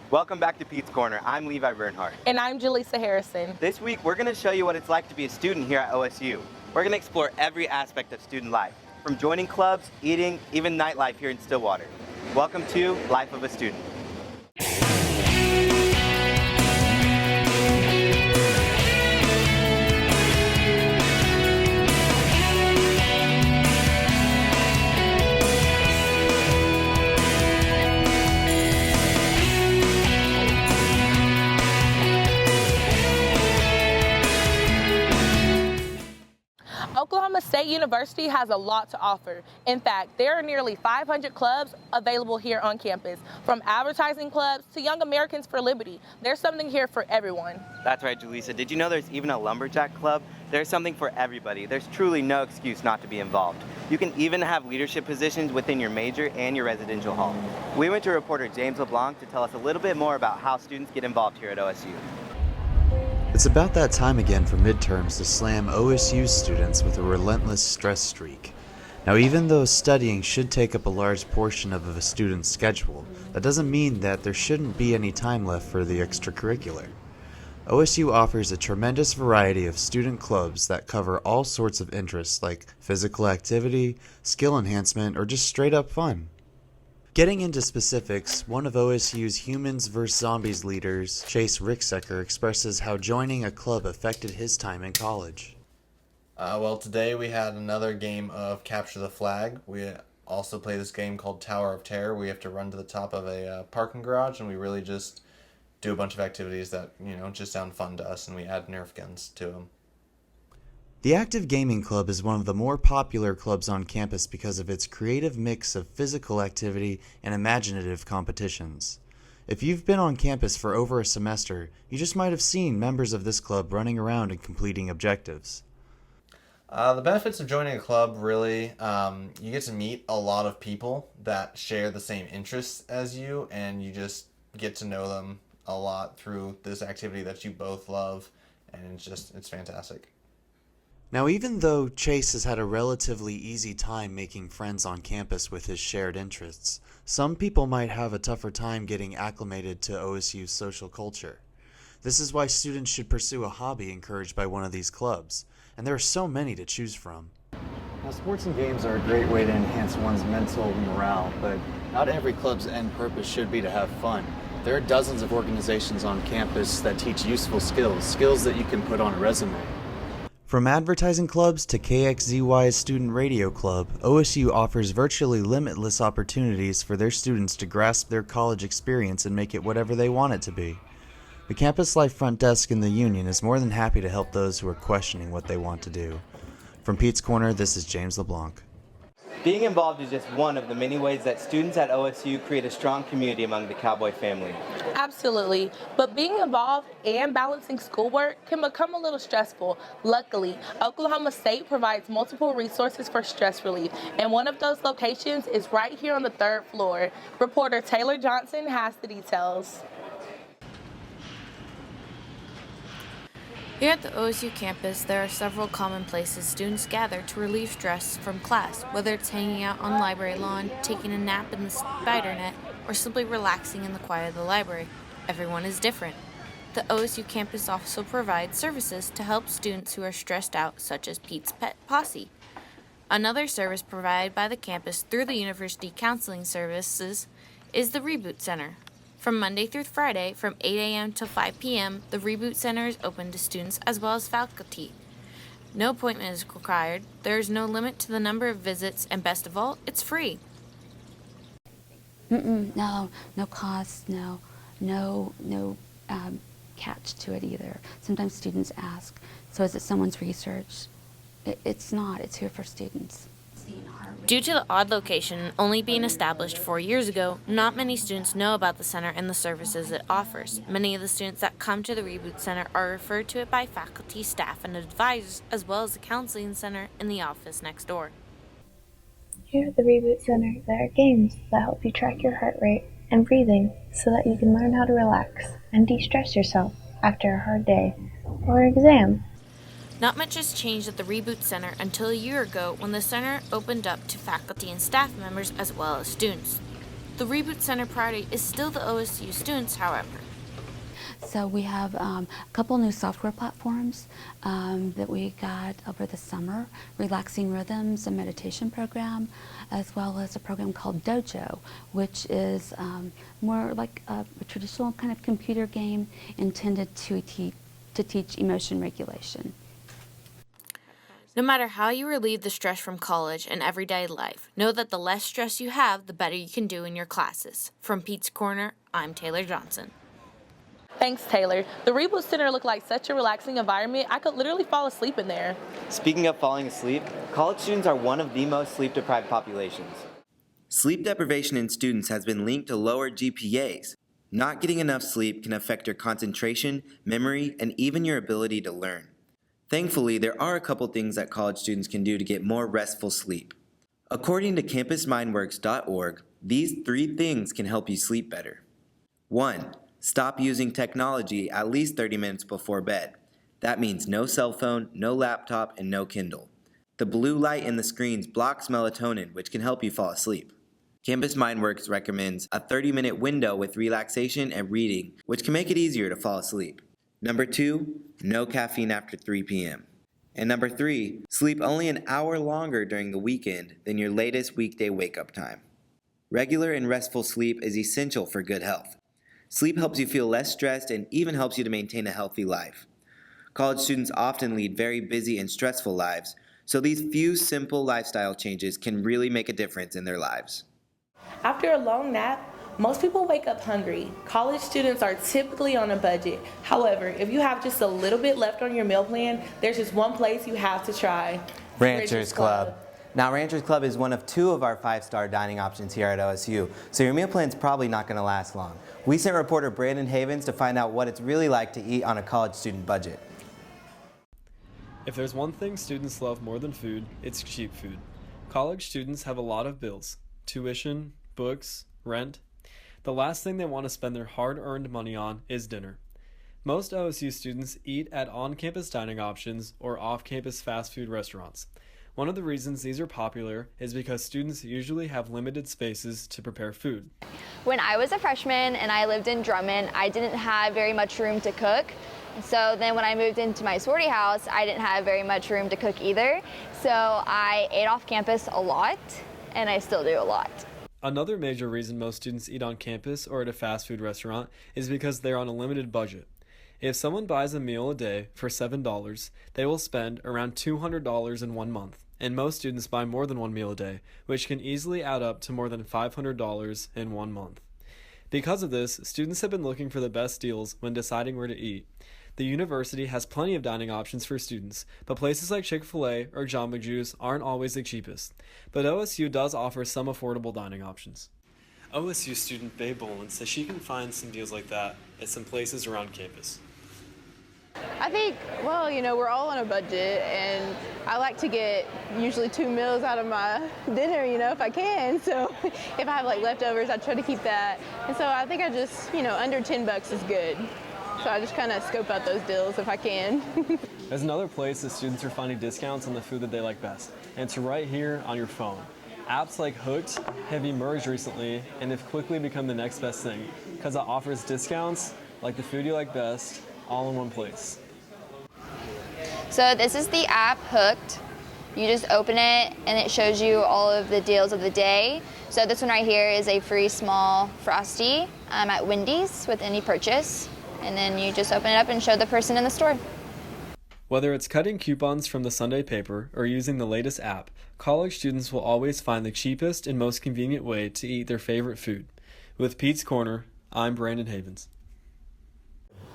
Welcome back to Pete's Corner. I'm Levi Bernhardt. And I'm Jaleesa Harrison. This week, we're going to show you what it's like to be a student here at OSU. We're going to explore every aspect of student life, from joining clubs, eating, even nightlife here in Stillwater. Welcome to Life of a Student. Oklahoma State University has a lot to offer. In fact, there are nearly 500 clubs available here on campus. From advertising clubs to Young Americans for Liberty, there's something here for everyone. That's right, Jaleesa. Did you know there's even a lumberjack club? There's something for everybody. There's truly no excuse not to be involved. You can even have leadership positions within your major and your residential hall. We went to reporter James LeBlanc to tell us a little bit more about how students get involved here at OSU. It's about that time again for midterms to slam OSU students with a relentless stress streak. Now, even though studying should take up a large portion of a student's schedule, that doesn't mean that there shouldn't be any time left for the extracurricular. OSU offers a tremendous variety of student clubs that cover all sorts of interests like physical activity, skill enhancement, or just straight up fun. Getting into specifics, one of OSU's Humans vs. Zombies leaders, Chase Ricksecker, expresses how joining a club affected his time in college. Well, today we had another game of Capture the Flag. We also play this game called Tower of Terror. We have to run to the top of a parking garage, and we really just do a bunch of activities that, just sound fun to us, and we add Nerf guns to them. The Active Gaming Club is one of the more popular clubs on campus because of its creative mix of physical activity and imaginative competitions. If you've been on campus for over a semester, you just might have seen members of this club running around and completing objectives. The benefits of joining a club, really, you get to meet a lot of people that share the same interests as you, and you just get to know them a lot through this activity that you both love, and it's fantastic. Now, even though Chase has had a relatively easy time making friends on campus with his shared interests, some people might have a tougher time getting acclimated to OSU's social culture. This is why students should pursue a hobby encouraged by one of these clubs, and there are so many to choose from. Now, sports and games are a great way to enhance one's mental morale, but not every club's end purpose should be to have fun. There are dozens of organizations on campus that teach useful skills that you can put on a resume. From advertising clubs to KXZY's Student Radio Club, OSU offers virtually limitless opportunities for their students to grasp their college experience and make it whatever they want it to be. The Campus Life Front Desk in the Union is more than happy to help those who are questioning what they want to do. From Pete's Corner, this is James LeBlanc. Being involved is just one of the many ways that students at OSU create a strong community among the Cowboy family. Absolutely, but being involved and balancing schoolwork can become a little stressful. Luckily, Oklahoma State provides multiple resources for stress relief, and one of those locations is right here on the 3rd floor. Reporter Taylor Johnson has the details. Here at the OSU campus, there are several common places students gather to relieve stress from class, whether it's hanging out on the library lawn, taking a nap in the spider net, or simply relaxing in the quiet of the library. Everyone is different. The OSU campus also provides services to help students who are stressed out, such as Pete's Pet Posse. Another service provided by the campus through the University Counseling Services is the Reboot Center. From Monday through Friday, from 8 a.m. to 5 p.m., the Reboot Center is open to students as well as faculty. No appointment is required, there is no limit to the number of visits, and best of all, it's free. No cost, no catch to it either. Sometimes students ask, so is it someone's research? It's not, it's here for students. Due to the odd location only being established 4 years ago, not many students know about the center and the services it offers. Many of the students that come to the Reboot Center are referred to it by faculty, staff, and advisors, as well as the counseling center in the office next door. Here at the Reboot Center, there are games that help you track your heart rate and breathing so that you can learn how to relax and de-stress yourself after a hard day or exam. Not much has changed at the Reboot Center until a year ago when the center opened up to faculty and staff members as well as students. The Reboot Center priority is still the OSU students, however. So we have a couple new software platforms that we got over the summer, Relaxing Rhythms, a meditation program, as well as a program called Dojo, which is more like a traditional kind of computer game intended to teach emotion regulation. No matter how you relieve the stress from college and everyday life, know that the less stress you have, the better you can do in your classes. From Pete's Corner, I'm Taylor Johnson. Thanks, Taylor. The Reboot Center looked like such a relaxing environment, I could literally fall asleep in there. Speaking of falling asleep, college students are one of the most sleep-deprived populations. Sleep deprivation in students has been linked to lower GPAs. Not getting enough sleep can affect your concentration, memory, and even your ability to learn. Thankfully, there are a couple things that college students can do to get more restful sleep. According to campusmindworks.org, these 3 things can help you sleep better. 1. Stop using technology at least 30 minutes before bed. That means no cell phone, no laptop, and no Kindle. The blue light in the screens blocks melatonin, which can help you fall asleep. Campus Mindworks recommends a 30-minute window with relaxation and reading, which can make it easier to fall asleep. Number 2, no caffeine after 3 p.m. And number 3, sleep only an hour longer during the weekend than your latest weekday wake-up time. Regular and restful sleep is essential for good health. Sleep helps you feel less stressed and even helps you to maintain a healthy life. College students often lead very busy and stressful lives, so these few simple lifestyle changes can really make a difference in their lives. After a long nap, most people wake up hungry. College students are typically on a budget. However, if you have just a little bit left on your meal plan, there's just one place you have to try. Ranchers Club. Now, Ranchers Club is one of 2 of our 5-star dining options here at OSU, so your meal plan's probably not going to last long. We sent reporter Brandon Havens to find out what it's really like to eat on a college student budget. If there's one thing students love more than food, it's cheap food. College students have a lot of bills: tuition, books, rent. The last thing they want to spend their hard-earned money on is dinner. Most OSU students eat at on-campus dining options or off-campus fast food restaurants. One of the reasons these are popular is because students usually have limited spaces to prepare food. When I was a freshman and I lived in Drummond, I didn't have very much room to cook. So then when I moved into my sorority house, I didn't have very much room to cook either. So I ate off campus a lot, and I still do a lot. Another major reason most students eat on campus or at a fast food restaurant is because they're on a limited budget. If someone buys a meal a day for $7, they will spend around $200 in 1 month, and most students buy more than 1 meal a day, which can easily add up to more than $500 in 1 month. Because of this, students have been looking for the best deals when deciding where to eat. The university has plenty of dining options for students, but places like Chick-fil-A or Jamba Juice aren't always the cheapest. But OSU does offer some affordable dining options. OSU student Bae Boland says she can find some deals like that at some places around campus. I think, well, we're all on a budget, and I like to get usually 2 meals out of my dinner, if I can. So if I have leftovers, I try to keep that. And so I think I just, under $10 is good. So I just kind of scope out those deals if I can. There's another place that students are finding discounts on the food that they like best, and it's right here on your phone. Apps like Hooked have emerged recently and have quickly become the next best thing because it offers discounts like the food you like best all in one place. So this is the app Hooked. You just open it and it shows you all of the deals of the day. So this one right here is a free small Frosty at Wendy's with any purchase. And then you just open it up and show the person in the store. Whether it's cutting coupons from the Sunday paper or using the latest app, college students will always find the cheapest and most convenient way to eat their favorite food. With Pete's Corner, I'm Brandon Havens.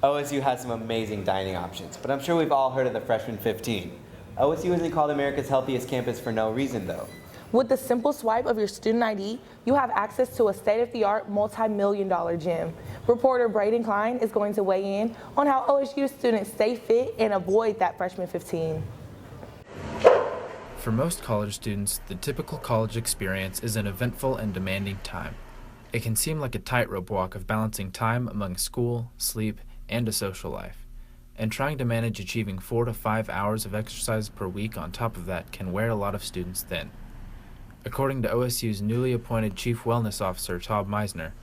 OSU has some amazing dining options, but I'm sure we've all heard of the Freshman 15. OSU isn't called America's healthiest campus for no reason, though. With the simple swipe of your student ID, you have access to a state-of-the-art, multi-million-dollar gym. Reporter Braden Klein is going to weigh in on how OSU students stay fit and avoid that freshman 15. For most college students, the typical college experience is an eventful and demanding time. It can seem like a tightrope walk of balancing time among school, sleep, and a social life. And trying to manage achieving 4 to 5 hours of exercise per week on top of that can wear a lot of students thin. According to OSU's newly appointed Chief Wellness Officer, Todd Meisner,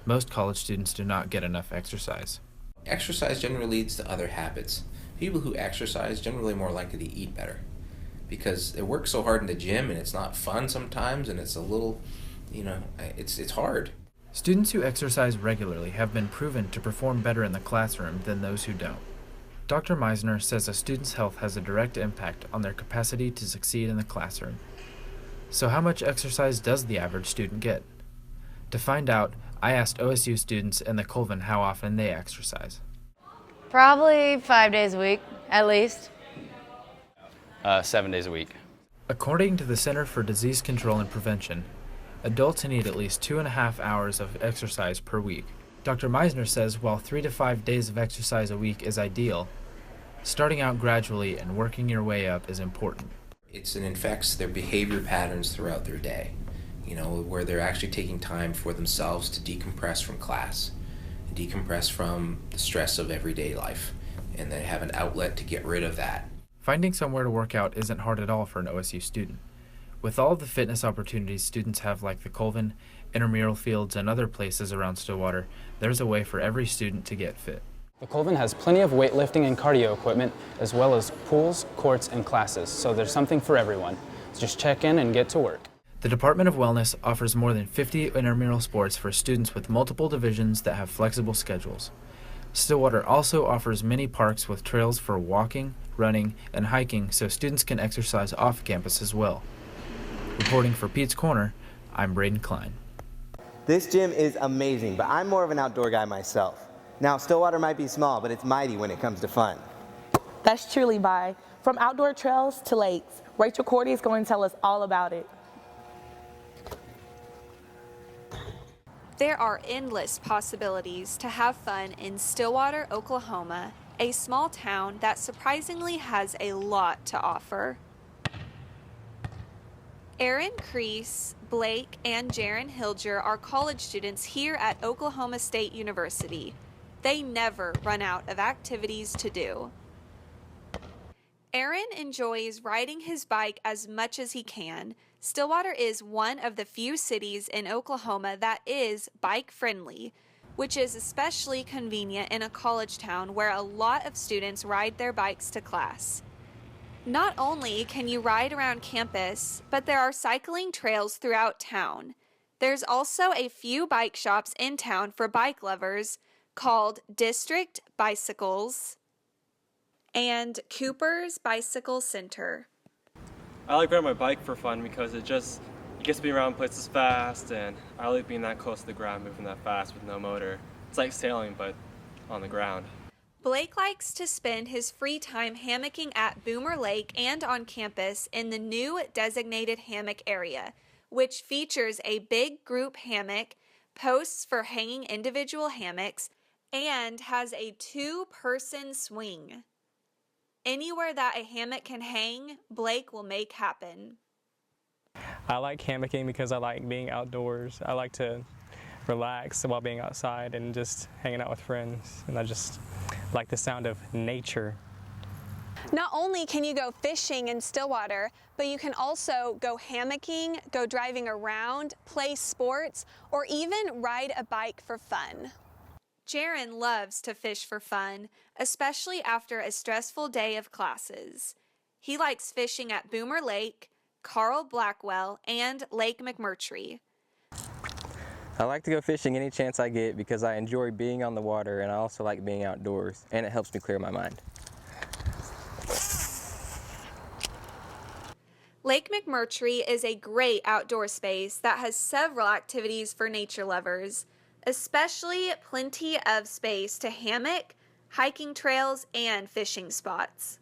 most college students do not get enough exercise. Exercise generally leads to other habits. People who exercise generally more likely to eat better because they work so hard in the gym and it's not fun sometimes and it's a little, it's hard. Students who exercise regularly have been proven to perform better in the classroom than those who don't. Dr. Meisner says a student's health has a direct impact on their capacity to succeed in the classroom. So how much exercise does the average student get? To find out, I asked OSU students in the Colvin how often they exercise. Probably 5 days a week, at least. 7 days a week. According to the Center for Disease Control and Prevention, adults need at least 2.5 hours of exercise per week. Dr. Meisner says while 3 to 5 days of exercise a week is ideal, starting out gradually and working your way up is important. It infects their behavior patterns throughout their day, where they're actually taking time for themselves to decompress from class, decompress from the stress of everyday life, and they have an outlet to get rid of that. Finding somewhere to work out isn't hard at all for an OSU student. With all of the fitness opportunities students have like the Colvin, intramural fields, and other places around Stillwater, there's a way for every student to get fit. The Colvin has plenty of weightlifting and cardio equipment, as well as pools, courts, and classes, so there's something for everyone. So just check in and get to work. The Department of Wellness offers more than 50 intramural sports for students with multiple divisions that have flexible schedules. Stillwater also offers many parks with trails for walking, running, and hiking so students can exercise off campus as well. Reporting for Pete's Corner, I'm Braden Klein. This gym is amazing, but I'm more of an outdoor guy myself. Now, Stillwater might be small, but it's mighty when it comes to fun. That's true, Levi. From outdoor trails to lakes, Rachel Cordy is going to tell us all about it. There are endless possibilities to have fun in Stillwater, Oklahoma, a small town that surprisingly has a lot to offer. Aaron Crease, Blake, and Jaron Hilger are college students here at Oklahoma State University. They never run out of activities to do. Aaron enjoys riding his bike as much as he can. Stillwater is one of the few cities in Oklahoma that is bike-friendly, which is especially convenient in a college town where a lot of students ride their bikes to class. Not only can you ride around campus, but there are cycling trails throughout town. There's also a few bike shops in town for bike lovers called District Bicycles and Cooper's Bicycle Center. I like riding my bike for fun because it gets me around places fast, and I like being that close to the ground, moving that fast with no motor. It's like sailing, but on the ground. Blake likes to spend his free time hammocking at Boomer Lake and on campus in the new designated hammock area, which features a big group hammock, posts for hanging individual hammocks, and has a 2-person swing. Anywhere that a hammock can hang, Blake will make happen. I like hammocking because I like being outdoors. I like to relax while being outside and just hanging out with friends. And I just like the sound of nature. Not only can you go fishing in Stillwater, but you can also go hammocking, go driving around, play sports, or even ride a bike for fun. Jaron loves to fish for fun, especially after a stressful day of classes. He likes fishing at Boomer Lake, Carl Blackwell, and Lake McMurtry. I like to go fishing any chance I get because I enjoy being on the water, and I also like being outdoors, and it helps me clear my mind. Lake McMurtry is a great outdoor space that has several activities for nature lovers, especially plenty of space to hammock, hiking trails, and fishing spots.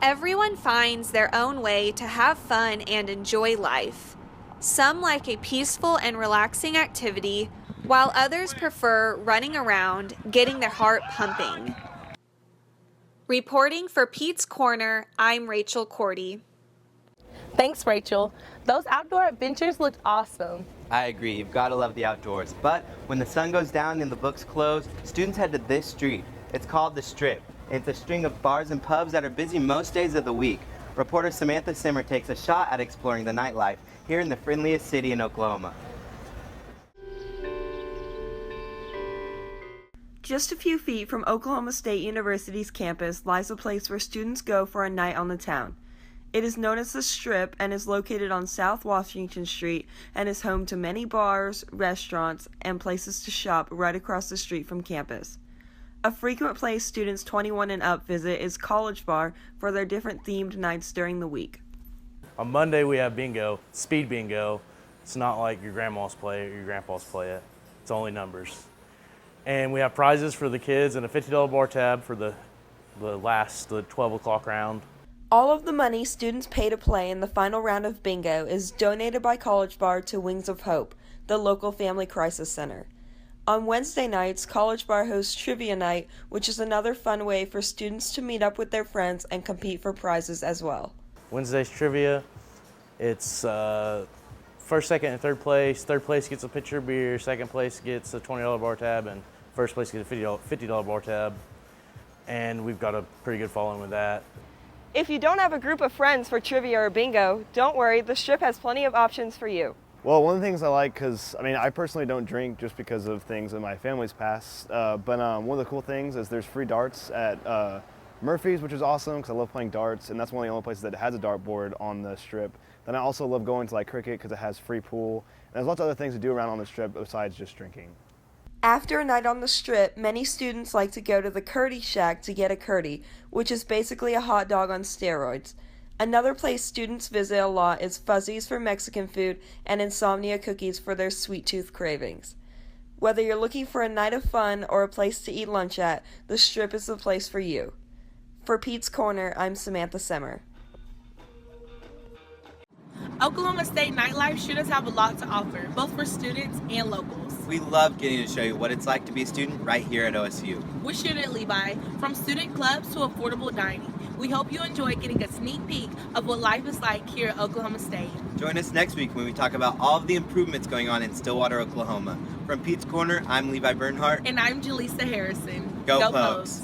Everyone finds their own way to have fun and enjoy life. Some like a peaceful and relaxing activity, while others prefer running around, getting their heart pumping. Reporting for Pete's Corner, I'm Rachel Cordy. Thanks, Rachel. Those outdoor adventures looked awesome. I agree, you've got to love the outdoors. But when the sun goes down and the books close, students head to this street. It's called The Strip. It's a string of bars and pubs that are busy most days of the week. Reporter Samantha Simmer takes a shot at exploring the nightlife here in the friendliest city in Oklahoma. Just a few feet from Oklahoma State University's campus lies a place where students go for a night on the town. It is known as the Strip and is located on South Washington Street and is home to many bars, restaurants, and places to shop right across the street from campus. A frequent place students 21 and up visit is College Bar for their different themed nights during the week. On Monday we have bingo, speed bingo. It's not like your grandma's play it or your grandpa's play it. It's only numbers. And we have prizes for the kids and a $50 bar tab for the 12 o'clock round. All of the money students pay to play in the final round of bingo is donated by College Bar to Wings of Hope, the local family crisis center. On Wednesday nights, College Bar hosts Trivia Night, which is another fun way for students to meet up with their friends and compete for prizes as well. Wednesday's trivia, it's first, second, and third place. Third place gets a pitcher of beer, second place gets a $20 bar tab, and first place gets a $50 bar tab. And we've got a pretty good following with that. If you don't have a group of friends for trivia or bingo, don't worry, the Strip has plenty of options for you. Well, one of the things I like, because I personally don't drink just because of things in my family's past, but one of the cool things is there's free darts at Murphy's, which is awesome because I love playing darts, and that's one of the only places that has a dartboard on the Strip. Then I also love going to like cricket because it has free pool, and there's lots of other things to do around on the Strip besides just drinking. After a night on the Strip, many students like to go to the Curdy Shack to get a curdy, which is basically a hot dog on steroids. Another place students visit a lot is Fuzzy's for Mexican food and Insomnia Cookies for their sweet tooth cravings. Whether you're looking for a night of fun or a place to eat lunch at, the Strip is the place for you. For Pete's Corner, I'm Samantha Simmer. Oklahoma State nightlife sure does have a lot to offer, both for students and locals. We love getting to show you what it's like to be a student right here at OSU. We're shooting at Levi, from student clubs to affordable dining. We hope you enjoy getting a sneak peek of what life is like here at Oklahoma State. Join us next week when we talk about all of the improvements going on in Stillwater, Oklahoma. From Pete's Corner, I'm Levi Bernhardt. And I'm Jaleesa Harrison. Go Pokes.